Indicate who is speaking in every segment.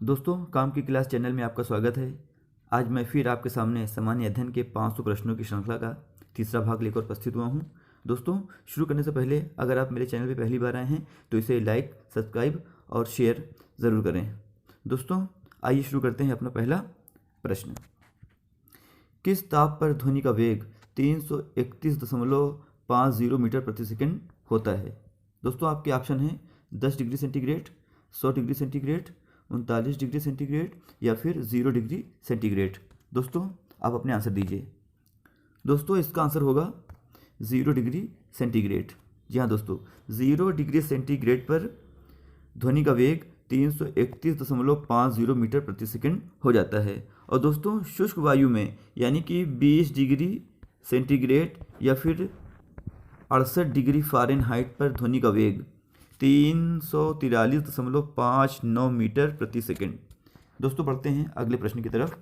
Speaker 1: दोस्तों, काम की क्लास चैनल में आपका स्वागत है। आज मैं फिर आपके सामने सामान्य अध्ययन के 500 प्रश्नों की श्रृंखला का तीसरा भाग लेकर उपस्थित हुआ हूं। दोस्तों, शुरू करने से पहले अगर आप मेरे चैनल पर पहली बार आए हैं तो इसे लाइक, सब्सक्राइब और शेयर ज़रूर करें। दोस्तों, आइए शुरू करते हैं अपना पहला प्रश्न। किस ताप पर ध्वनि का वेग 331.50 मीटर प्रति सेकंड होता है? दोस्तों, आपके ऑप्शन हैं 10 degree centigrade, 100 degree centigrade, 39 degree centigrade या फिर 0 डिग्री सेंटीग्रेड। दोस्तों, आप अपने आंसर दीजिए। दोस्तों, इसका आंसर होगा 0 डिग्री सेंटीग्रेड। जी हाँ दोस्तों, 0 डिग्री सेंटीग्रेड पर ध्वनि का वेग 331.50 मीटर प्रति सेकंड हो जाता है। और दोस्तों, शुष्क वायु में यानी कि 20 डिग्री सेंटीग्रेड या फिर 68 डिग्री फ़ारेनहाइट पर ध्वनि का वेग 343.59 मीटर प्रति सेकंड। दोस्तों, बढ़ते हैं अगले प्रश्न की तरफ।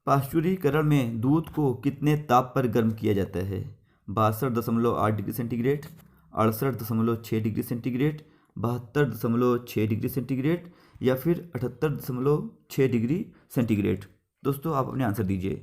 Speaker 1: पाश्चुरीकरण में दूध को कितने ताप पर गर्म किया जाता है? 62.8 degree centigrade, 68.6 degree centigrade, 72.6 degree centigrade या फिर 78.6 डिग्री सेंटीग्रेड। दोस्तों, आप अपने आंसर दीजिए।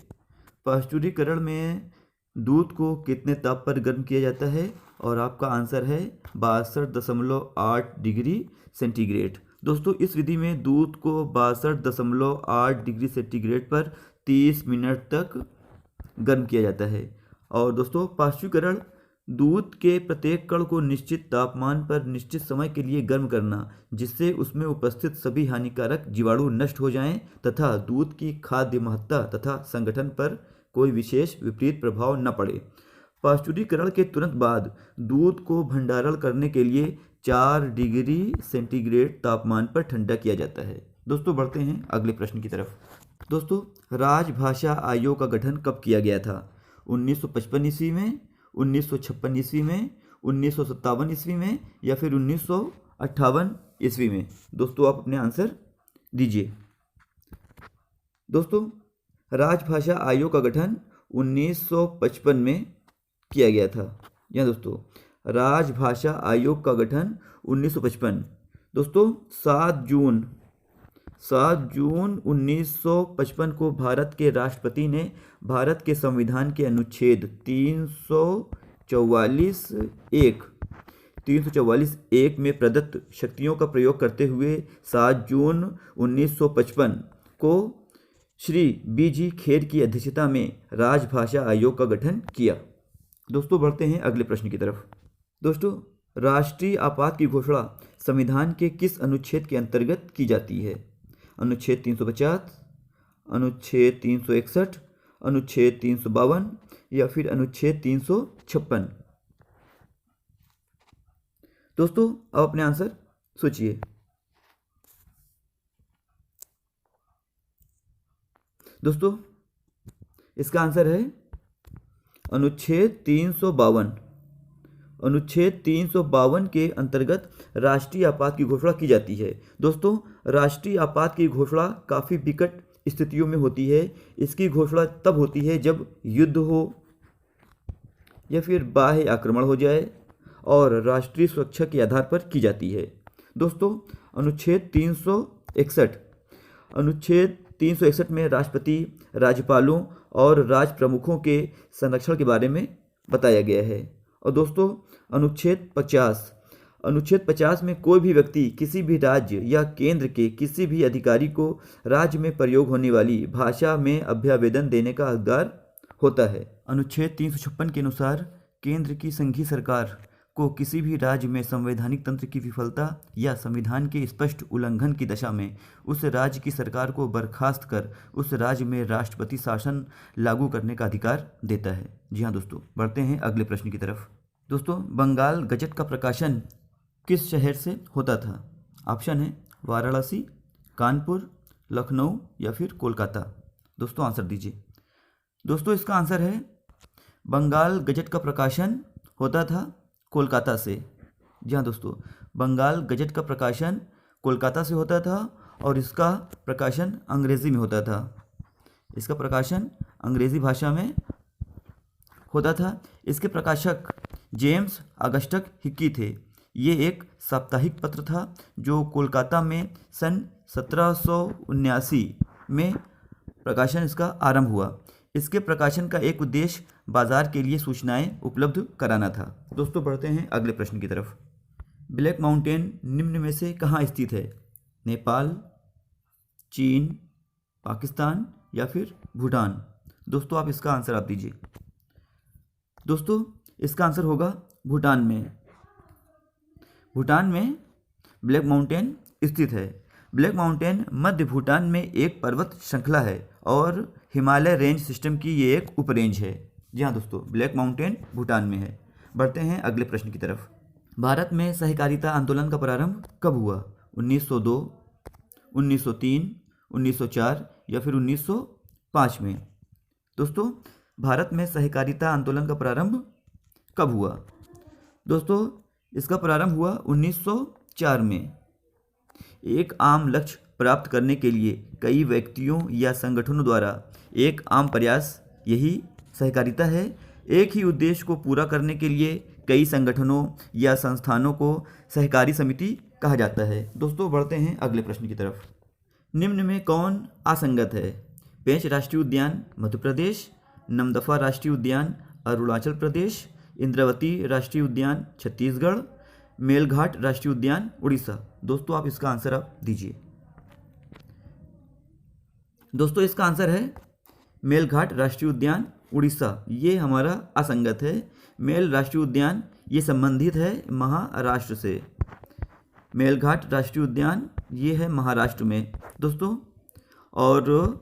Speaker 1: पाश्चुरीकरण में दूध को कितने ताप पर गर्म किया जाता है? और आपका आंसर है 62.8 डिग्री सेंटीग्रेड। दोस्तों, इस विधि में दूध को 62.8 डिग्री सेंटीग्रेड पर 30 मिनट तक गर्म किया जाता है। और दोस्तों, पाश्चुरीकरण दूध के प्रत्येक कण को निश्चित तापमान पर निश्चित समय के लिए गर्म करना, जिससे उसमें उपस्थित सभी हानिकारक जीवाणु नष्ट हो जाएं तथा दूध की खाद्य महत्ता तथा संगठन पर कोई विशेष विपरीत प्रभाव न पड़े। पाश्चुरीकरण के तुरंत बाद दूध को भंडारण करने के लिए 4 डिग्री सेंटीग्रेड तापमान पर ठंडा किया जाता है। दोस्तों, बढ़ते हैं अगले प्रश्न की तरफ। दोस्तों, राजभाषा आयोग का गठन कब किया गया था? 1955 ईस्वी में, 1956 ईस्वी में, 1957 ईस्वी में या फिर 1958 ईस्वी में? दोस्तों, आप अपने आंसर दीजिए। दोस्तों, राजभाषा आयोग का गठन 1955 में किया गया था। या दोस्तों, राजभाषा आयोग का गठन 1955। दोस्तों, 7 जून 1955 को भारत के राष्ट्रपति ने भारत के संविधान के अनुच्छेद 344(1) में प्रदत्त शक्तियों का प्रयोग करते हुए 7 जून 1955 को श्री B.G. खेर की अध्यक्षता में राजभाषा आयोग का गठन किया। दोस्तों, बढ़ते हैं अगले प्रश्न की तरफ। दोस्तों, राष्ट्रीय आपात की घोषणा संविधान के किस अनुच्छेद के अंतर्गत की जाती है? अनुच्छेद 350, अनुच्छेद 361, अनुच्छेद 352 या फिर अनुच्छेद 356? दोस्तों, आप अपने आंसर सोचिए। दोस्तों, इसका आंसर है अनुच्छेद 352। अनुच्छेद 352 के अंतर्गत राष्ट्रीय आपात की घोषणा की जाती है। दोस्तों, राष्ट्रीय आपात की घोषणा काफ़ी विकट स्थितियों में होती है। इसकी घोषणा तब होती है जब युद्ध हो या फिर बाह्य आक्रमण हो जाए और राष्ट्रीय सुरक्षा के आधार पर की जाती है। दोस्तों, अनुच्छेद 361 में राष्ट्रपति, राज्यपालों और राज्य प्रमुखों के संरक्षण के बारे में बताया गया है। और दोस्तों, अनुच्छेद 50 में कोई भी व्यक्ति किसी भी राज्य या केंद्र के किसी भी अधिकारी को राज्य में प्रयोग होने वाली भाषा में अभ्यावेदन देने का अधिकार होता है। अनुच्छेद 356 के अनुसार केंद्र की संघीय सरकार को किसी भी राज्य में संवैधानिक तंत्र की विफलता या संविधान के स्पष्ट उल्लंघन की दशा में उस राज्य की सरकार को बर्खास्त कर उस राज्य में राष्ट्रपति शासन लागू करने का अधिकार देता है। जी हाँ दोस्तों, बढ़ते हैं अगले प्रश्न की तरफ। दोस्तों, बंगाल गजट का प्रकाशन किस शहर से होता था? ऑप्शन है वाराणसी, कानपुर, लखनऊ या फिर कोलकाता। दोस्तों, आंसर दीजिए। दोस्तों, इसका आंसर है बंगाल गजट का प्रकाशन होता था कोलकाता से। जी हाँ दोस्तों, बंगाल गजट का प्रकाशन कोलकाता से होता था और इसका प्रकाशन अंग्रेज़ी में होता था। इसका प्रकाशन अंग्रेज़ी भाषा में होता था। इसके प्रकाशक जेम्स ऑगस्टस हिक्की थे। ये एक साप्ताहिक पत्र था जो कोलकाता में सन 1779 में प्रकाशन इसका आरंभ हुआ। इसके प्रकाशन का एक उद्देश्य बाजार के लिए सूचनाएं उपलब्ध कराना था। दोस्तों बढ़ते हैं अगले प्रश्न की तरफ। ब्लैक माउंटेन निम्न में से कहाँ स्थित है? नेपाल, चीन, पाकिस्तान या फिर भूटान? दोस्तों आप इसका आंसर आप दीजिए। दोस्तों इसका आंसर होगा भूटान में। भूटान में ब्लैक माउंटेन स्थित है। ब्लैक माउंटेन मध्य भूटान में एक पर्वत श्रृंखला है और हिमालय रेंज सिस्टम की ये एक उपरेंज है। जी हाँ दोस्तों, ब्लैक माउंटेन भूटान में है। बढ़ते हैं अगले प्रश्न की तरफ। भारत में सहकारिता आंदोलन का प्रारंभ कब हुआ? 1902, 1903, 1904 या फिर 1905 में? दोस्तों भारत में सहकारिता आंदोलन का प्रारंभ कब हुआ? दोस्तों इसका प्रारंभ हुआ 1904 में। एक आम लक्ष्य प्राप्त करने के लिए कई व्यक्तियों या संगठनों द्वारा एक आम प्रयास यही सहकारिता है। एक ही उद्देश्य को पूरा करने के लिए कई संगठनों या संस्थानों को सहकारी समिति कहा जाता है। दोस्तों बढ़ते हैं अगले प्रश्न की तरफ। निम्न में कौन असंगत है? पेंच राष्ट्रीय उद्यान मध्य प्रदेश, नमदफा राष्ट्रीय उद्यान अरुणाचल प्रदेश, इंद्रावती राष्ट्रीय उद्यान छत्तीसगढ़, मेलघाट राष्ट्रीय उद्यान उड़ीसा? दोस्तों आप इसका आंसर आप दीजिए। दोस्तों इसका आंसर है मेलघाट राष्ट्रीय उद्यान उड़ीसा। ये हमारा असंगत है। मेल राष्ट्रीय उद्यान ये संबंधित है महाराष्ट्र से। मेलघाट राष्ट्रीय उद्यान ये है महाराष्ट्र में दोस्तों। और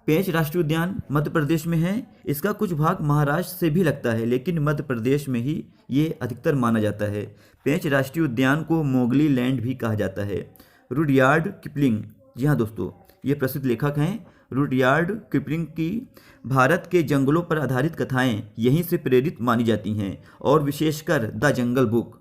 Speaker 1: पेंच राष्ट्रीय उद्यान मध्य प्रदेश में है। इसका कुछ भाग महाराष्ट्र से भी लगता है, लेकिन मध्य प्रदेश में ही ये अधिकतर माना जाता है। पेंच राष्ट्रीय उद्यान को मोगली लैंड भी कहा जाता है। रुडयार्ड किपलिंग, जी हाँ दोस्तों, ये प्रसिद्ध लेखक हैं। रुडयार्ड किपलिंग की भारत के जंगलों पर आधारित कथाएं यहीं से प्रेरित मानी जाती हैं, और विशेषकर द जंगल बुक।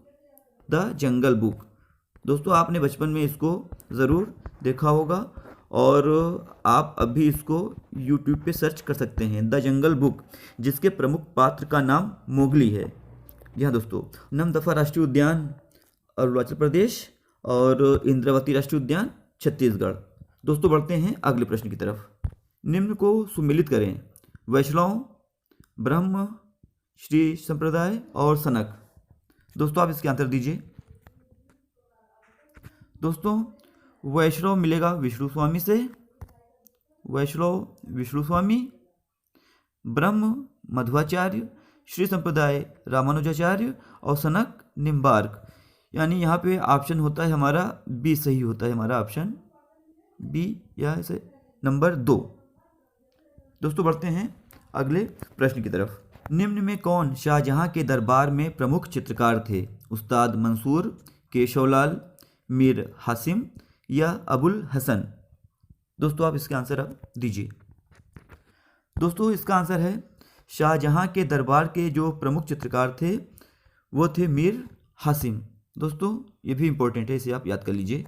Speaker 1: दोस्तों आपने बचपन में इसको ज़रूर देखा होगा, और आप अभी इसको YouTube पे सर्च कर सकते हैं, द जंगल बुक, जिसके प्रमुख पात्र का नाम मोगली है। जी हाँ दोस्तों, नमदफा राष्ट्रीय उद्यान अरुणाचल प्रदेश और इंद्रावती राष्ट्रीय उद्यान छत्तीसगढ़। दोस्तों बढ़ते हैं अगले प्रश्न की तरफ। निम्न को सुमिलित करें। वैष्णव, ब्रह्म, श्री संप्रदाय और सनक। दोस्तों आप इसके आंसर दीजिए। दोस्तों वैष्णव मिलेगा विष्णु स्वामी से, वैष्णव विष्णु स्वामी, ब्रह्म मध्वाचार्य, श्री संप्रदाय रामानुजाचार्य और सनक निम्बार्क। यानी यहाँ पे ऑप्शन होता है हमारा बी सही होता है, हमारा ऑप्शन बी या ऐसे नंबर 2। दोस्तों बढ़ते हैं अगले प्रश्न की तरफ। निम्न में कौन शाहजहां के दरबार में प्रमुख चित्रकार थे? उस्ताद मंसूर, केशवलाल, मीर हासिम या अबुल हसन? दोस्तों आप इसका आंसर आप दीजिए। दोस्तों इसका आंसर है शाहजहां के दरबार के जो प्रमुख चित्रकार थे वो थे मीर हासिम। दोस्तों ये भी इंपॉर्टेंट है, इसे आप याद कर लीजिए।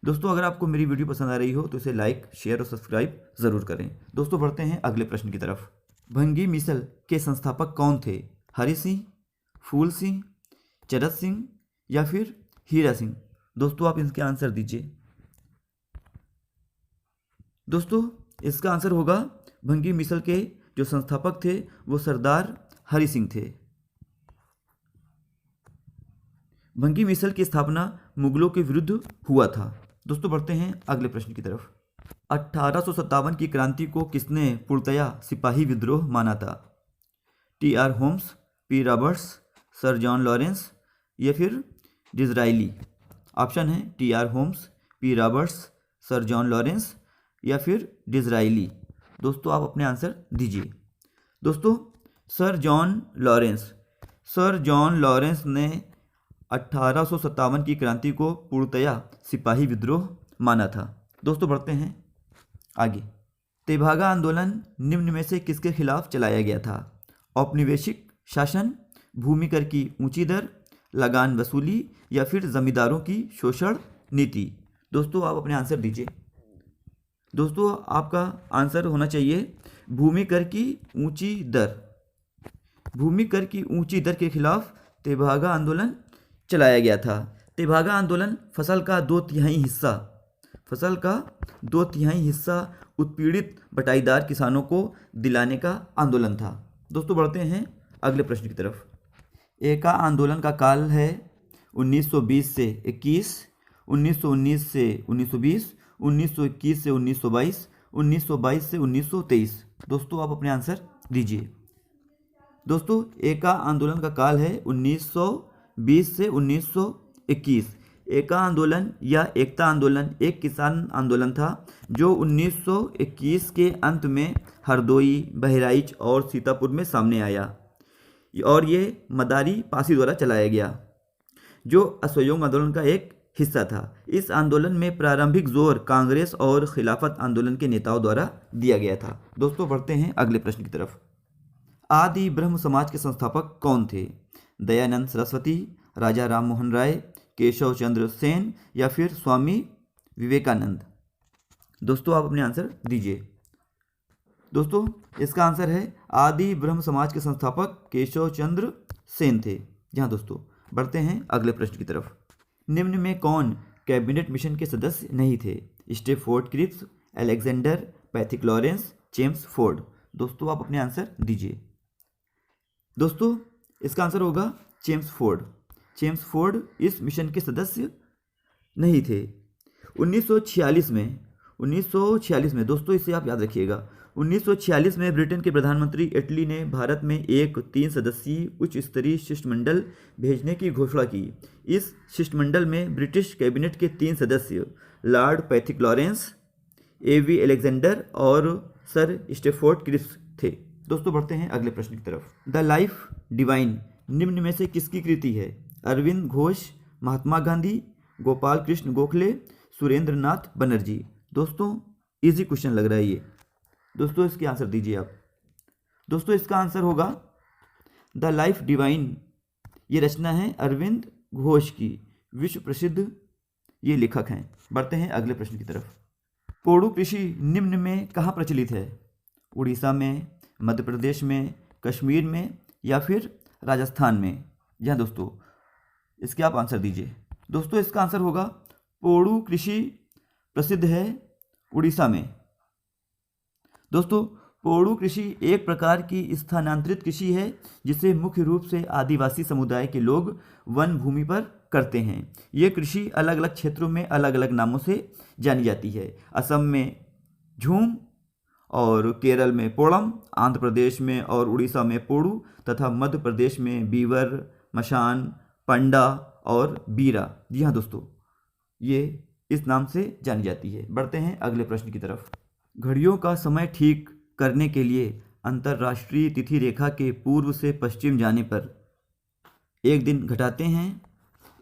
Speaker 1: दोस्तों अगर आपको मेरी वीडियो पसंद आ रही हो तो इसे लाइक, शेयर और सब्सक्राइब ज़रूर करें। दोस्तों बढ़ते हैं अगले प्रश्न की तरफ। भंगी मिसल के संस्थापक कौन थे? हरि सिंह, फूल सिंह, चरत सिंह या फिर हीरा सिंह? दोस्तों आप इसके आंसर दीजिए। दोस्तों इसका आंसर होगा भंगी मिसल के जो संस्थापक थे वो सरदार हरि सिंह थे। भंगी मिसल की स्थापना मुगलों के विरुद्ध हुआ था। दोस्तों बढ़ते हैं अगले प्रश्न की तरफ। 1857 की क्रांति को किसने पूर्णतया सिपाही विद्रोह माना था? T R. Holmes, P. Roberts, sir John Lawrence या फिर डिज़राइली? ऑप्शन है T R. Holmes, P. Roberts, sir John Lawrence या फिर डिज़राइली। दोस्तों आप अपने आंसर दीजिए। दोस्तों सर जॉन लॉरेंस ने 1857 की क्रांति को पूर्णतया सिपाही विद्रोह माना था। दोस्तों बढ़ते हैं आगे। तेभागा आंदोलन निम्न में से किसके खिलाफ चलाया गया था? औपनिवेशिक शासन, भूमि कर की ऊंची दर, लगान वसूली या फिर जमींदारों की शोषण नीति? दोस्तों आप अपने आंसर दीजिए। दोस्तों आपका आंसर होना चाहिए भूमि कर की ऊंची दर। भूमि कर की ऊंची दर के खिलाफ तेभागा आंदोलन चलाया गया था। तेभागा आंदोलन फसल का 2/3 हिस्सा फसल का 2/3 हिस्सा उत्पीड़ित बटाईदार किसानों को दिलाने का आंदोलन था। दोस्तों बढ़ते हैं अगले प्रश्न की तरफ। एका आंदोलन का काल है 1920 से 21, 1919 से 1920, 1921 से 1922, 1922 से 1923। दोस्तों आप अपने आंसर दीजिए। दोस्तों एका आंदोलन का काल है 1920 से 1921। एका आंदोलन या एकता आंदोलन एक किसान आंदोलन था जो 1921 के अंत में हरदोई, बहराइच और सीतापुर में सामने आया और ये मदारी पासी द्वारा चलाया गया, जो असहयोग आंदोलन का एक हिस्सा था। इस आंदोलन में प्रारंभिक जोर कांग्रेस और खिलाफत आंदोलन के नेताओं द्वारा दिया गया था। दोस्तों बढ़ते हैं अगले प्रश्न की तरफ। आदि ब्रह्म समाज के संस्थापक कौन थे? दयानंद सरस्वती, राजा राम मोहन राय, केशव चंद्र सेन या फिर स्वामी विवेकानंद? दोस्तों आप अपने आंसर दीजिए। दोस्तों इसका आंसर है आदि ब्रह्म समाज के संस्थापक केशव चंद्र सेन थे। जहाँ दोस्तों बढ़ते हैं अगले प्रश्न की तरफ। निम्न में कौन कैबिनेट मिशन के सदस्य नहीं थे? Stafford Cripps, Alexander Pethick Lawrence, James Ford? दोस्तों आप अपने आंसर दीजिए। दोस्तों इसका आंसर होगा जेम्स फोर्ड। जेम्स फोर्ड इस मिशन के सदस्य नहीं थे। 1946 में दोस्तों इसे आप याद रखिएगा, 1946 में ब्रिटेन के प्रधानमंत्री एटली ने भारत में एक 3 सदस्यीय उच्च स्तरीय शिष्टमंडल भेजने की घोषणा की। इस शिष्टमंडल में ब्रिटिश कैबिनेट के 3 सदस्य लॉर्ड पैथिक लॉरेंस, एवी अलेक्जेंडर और सर स्टेफोर्ड क्रिप्स थे। दोस्तों बढ़ते हैं अगले प्रश्न की तरफ। द लाइफ डिवाइन निम्न में से किसकी कृति है? अरविंद घोष, महात्मा गांधी, गोपाल कृष्ण गोखले, सुरेंद्र नाथ बनर्जी? दोस्तों इजी क्वेश्चन लग रहा है ये। दोस्तों इसके आंसर दीजिए आप। दोस्तों इसका आंसर होगा द लाइफ डिवाइन। ये रचना है अरविंद घोष की, विश्व प्रसिद्ध ये लेखक हैं। बढ़ते हैं अगले प्रश्न की तरफ। पोड़ू कृषि निम्न में कहाँ प्रचलित है? उड़ीसा में, मध्य प्रदेश में, कश्मीर में या फिर राजस्थान में? यहाँ दोस्तों इसके आप आंसर दीजिए। दोस्तों इसका आंसर होगा पोड़ू कृषि प्रसिद्ध है उड़ीसा में। दोस्तों पोड़ू कृषि एक प्रकार की स्थानांतरित कृषि है जिसे मुख्य रूप से आदिवासी समुदाय के लोग वन भूमि पर करते हैं। ये कृषि अलग अलग क्षेत्रों में अलग अलग नामों से जानी जाती है। असम में झूम और केरल में पोड़म, आंध्र प्रदेश में और उड़ीसा में पोड़ू तथा मध्य प्रदेश में बीवर, मशान, पंडा और बीरा। जी हाँ दोस्तों ये इस नाम से जानी जाती है। बढ़ते हैं अगले प्रश्न की तरफ। घड़ियों का समय ठीक करने के लिए अंतर्राष्ट्रीय तिथि रेखा के पूर्व से पश्चिम जाने पर एक दिन घटाते हैं,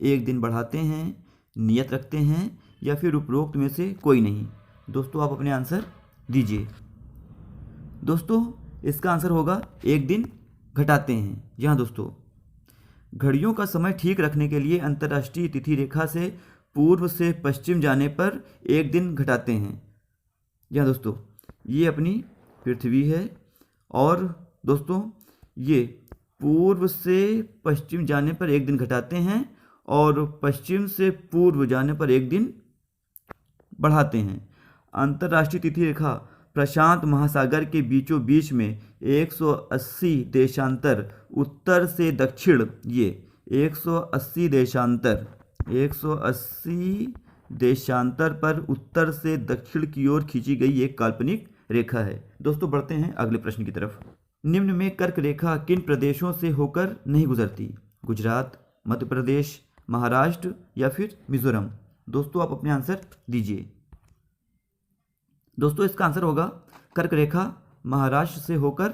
Speaker 1: एक दिन बढ़ाते हैं, नियत रखते हैं या फिर उपरोक्त में से कोई नहीं? दोस्तों आप अपने आंसर दीजिए। दोस्तों इसका आंसर होगा एक दिन घटाते हैं। यहाँ दोस्तों घड़ियों का समय ठीक रखने के लिए अंतर्राष्ट्रीय तिथि रेखा से पूर्व से पश्चिम जाने पर एक दिन घटाते हैं। यहाँ दोस्तों ये अपनी पृथ्वी है और दोस्तों ये पूर्व से पश्चिम जाने पर एक दिन घटाते हैं और पश्चिम से पूर्व जाने पर एक दिन बढ़ाते हैं। अंतर्राष्ट्रीय तिथि रेखा प्रशांत महासागर के बीचों बीच में 180 देशांतर उत्तर से दक्षिण, ये 180 देशांतर पर उत्तर से दक्षिण की ओर खींची गई एक काल्पनिक रेखा है। दोस्तों बढ़ते हैं अगले प्रश्न की तरफ। निम्न में कर्क रेखा किन प्रदेशों से होकर नहीं गुजरती? गुजरात, मध्य प्रदेश, महाराष्ट्र या फिर मिजोरम? दोस्तों आप अपने आंसर दीजिए। दोस्तों इसका आंसर होगा कर्क रेखा महाराष्ट्र से होकर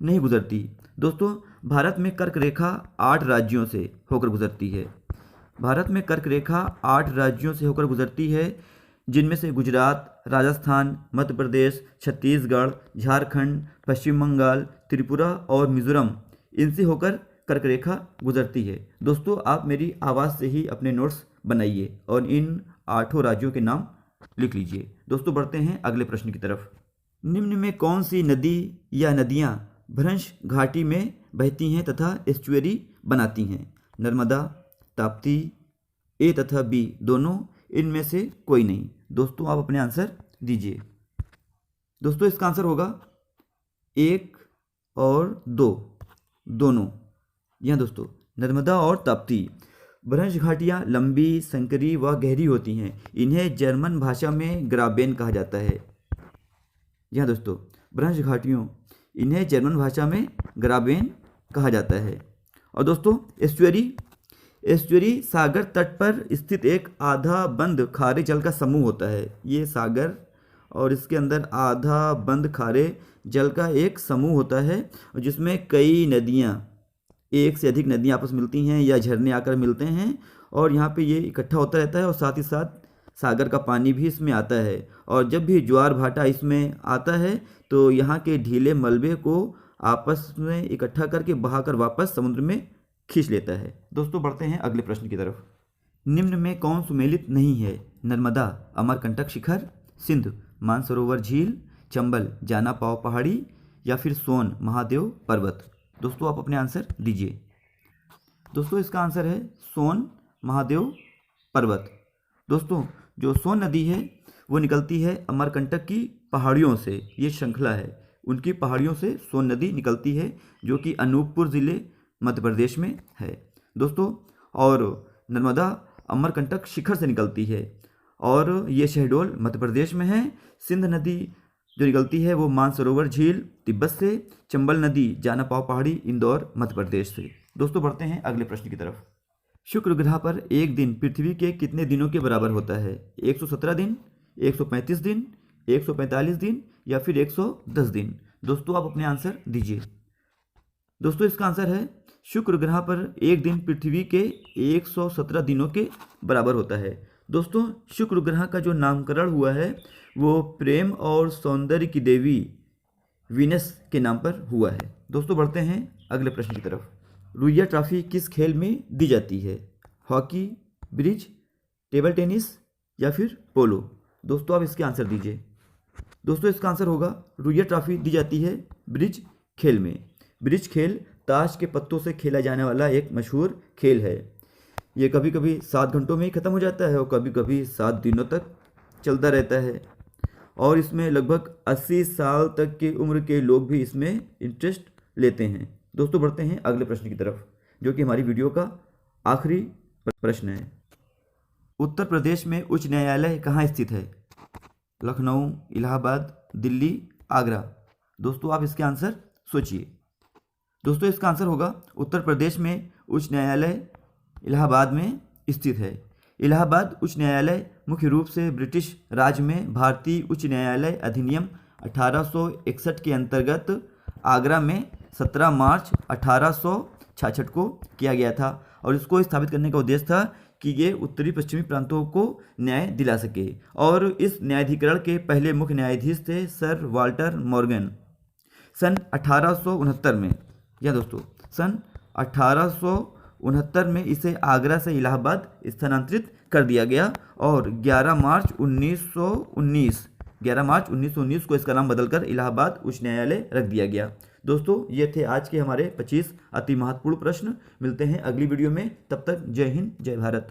Speaker 1: नहीं गुजरती। दोस्तों भारत में कर्क रेखा 8 राज्यों से होकर गुजरती है। भारत में कर्क रेखा 8 राज्यों से होकर गुजरती है, जिनमें से गुजरात, राजस्थान, मध्य प्रदेश, छत्तीसगढ़, झारखंड, पश्चिम बंगाल, त्रिपुरा और मिजोरम, इनसे होकर कर्क रेखा गुजरती है। दोस्तों आप मेरी आवाज़ से ही अपने नोट्स बनाइए और इन 8 राज्यों के नाम लिख लीजिए। दोस्तों बढ़ते हैं अगले प्रश्न की तरफ। निम्न में कौन सी नदी या नदियाँ भ्रंश घाटी में बहती हैं तथा एस्चुअरी बनाती हैं? नर्मदा, ताप्ती, ए तथा बी दोनों, इनमें से कोई नहीं। दोस्तों आप अपने आंसर दीजिए। दोस्तों इसका आंसर होगा 1 और 2 दोनों। यहाँ दोस्तों नर्मदा और ताप्ती। ब्रज घाटियाँ लंबी, संकरी व गहरी होती हैं। इन्हें जर्मन भाषा में ग्राबेन कहा जाता है। यहाँ दोस्तों ब्रज घाटियों, इन्हें जर्मन भाषा में ग्राबेन कहा जाता है। और दोस्तों एस्चुअरी सागर तट पर स्थित एक आधा बंद खारे जल का समूह होता है। ये सागर और इसके अंदर आधा बंद खारे जल का एक समूह होता है, जिसमें कई नदियाँ, एक से अधिक नदियाँ आपस में मिलती हैं या झरने आकर मिलते हैं, और यहाँ पे ये इकट्ठा होता रहता है और साथ ही साथ सागर का पानी भी इसमें आता है। और जब भी ज्वार भाटा इसमें आता है तो यहाँ के ढीले मलबे को आपस में इकट्ठा करके बहाकर वापस समुद्र में खींच लेता है। दोस्तों बढ़ते हैं अगले प्रश्न की तरफ। निम्न में कौन सुमेलित नहीं है? नर्मदा, अमरकंटक शिखर, सिंध, मानसरोवर झील, चंबल, जाना पाव पहाड़ी, या फिर सोन महादेव पर्वत। दोस्तों आप अपने आंसर दीजिए। दोस्तों इसका आंसर है सोन महादेव पर्वत। दोस्तों जो सोन नदी है वो निकलती है अमरकंटक की पहाड़ियों से। ये श्रृंखला है, उनकी पहाड़ियों से सोन नदी निकलती है, जो कि अनूपपुर ज़िले मध्य प्रदेश में है दोस्तों। और नर्मदा अमरकंटक शिखर से निकलती है और ये शहडोल मध्य प्रदेश में है। सिंध नदी जो निकलती है वो मानसरोवर झील तिब्बत से। चंबल नदी जाना पाव पहाड़ी इंदौर मध्य प्रदेश से। दोस्तों बढ़ते हैं अगले प्रश्न की तरफ। शुक्र ग्रह पर एक दिन पृथ्वी के कितने दिनों के बराबर होता है? 117 दिन, 135 दिन, 145 दिन, या फिर 110 दिन। दोस्तों आप अपने आंसर दीजिए। दोस्तों इसका आंसर है शुक्र ग्रह पर एक दिन पृथ्वी के 117 दिनों के बराबर होता है। दोस्तों शुक्र ग्रह का जो नामकरण हुआ है वो प्रेम और सौंदर्य की देवी वीनस के नाम पर हुआ है। दोस्तों बढ़ते हैं अगले प्रश्न की तरफ। रुइया ट्रॉफी किस खेल में दी जाती है? हॉकी, ब्रिज, टेबल टेनिस, या फिर पोलो। दोस्तों आप इसके आंसर दीजिए। दोस्तों इसका आंसर होगा रुइया ट्रॉफी दी जाती है ब्रिज खेल में। ब्रिज खेल ताश के पत्तों से खेला जाने वाला एक मशहूर खेल है। ये कभी कभी 7 घंटों में ही ख़त्म हो जाता है और कभी कभी 7 दिनों तक चलता रहता है, और इसमें लगभग 80 साल तक की उम्र के लोग भी इसमें इंटरेस्ट लेते हैं। दोस्तों बढ़ते हैं अगले प्रश्न की तरफ, जो कि हमारी वीडियो का आखिरी प्रश्न है। उत्तर प्रदेश में उच्च न्यायालय कहाँ स्थित है? लखनऊ, इलाहाबाद, दिल्ली, आगरा। दोस्तों आप इसके आंसर सोचिए। दोस्तों इसका आंसर होगा उत्तर प्रदेश में उच्च न्यायालय इलाहाबाद में स्थित है। इलाहाबाद उच्च न्यायालय मुख्य रूप से ब्रिटिश राज में भारतीय उच्च न्यायालय अधिनियम 1861 के अंतर्गत आगरा में 17 मार्च 1866 को किया गया था, और इसको स्थापित करने का उद्देश्य था कि ये उत्तरी पश्चिमी प्रांतों को न्याय दिला सके। और इस न्यायाधिकरण के पहले मुख्य न्यायाधीश थे सर वाल्टर मॉर्गन। सन 1869 में, या दोस्तों सन 1869 में इसे आगरा से इलाहाबाद स्थानांतरित कर दिया गया, और 11 मार्च 1919 को इसका नाम बदलकर इलाहाबाद उच्च न्यायालय रख दिया गया। दोस्तों ये थे आज के हमारे 25 अति महत्वपूर्ण प्रश्न। मिलते हैं अगली वीडियो में, तब तक जय हिंद, जय भारत।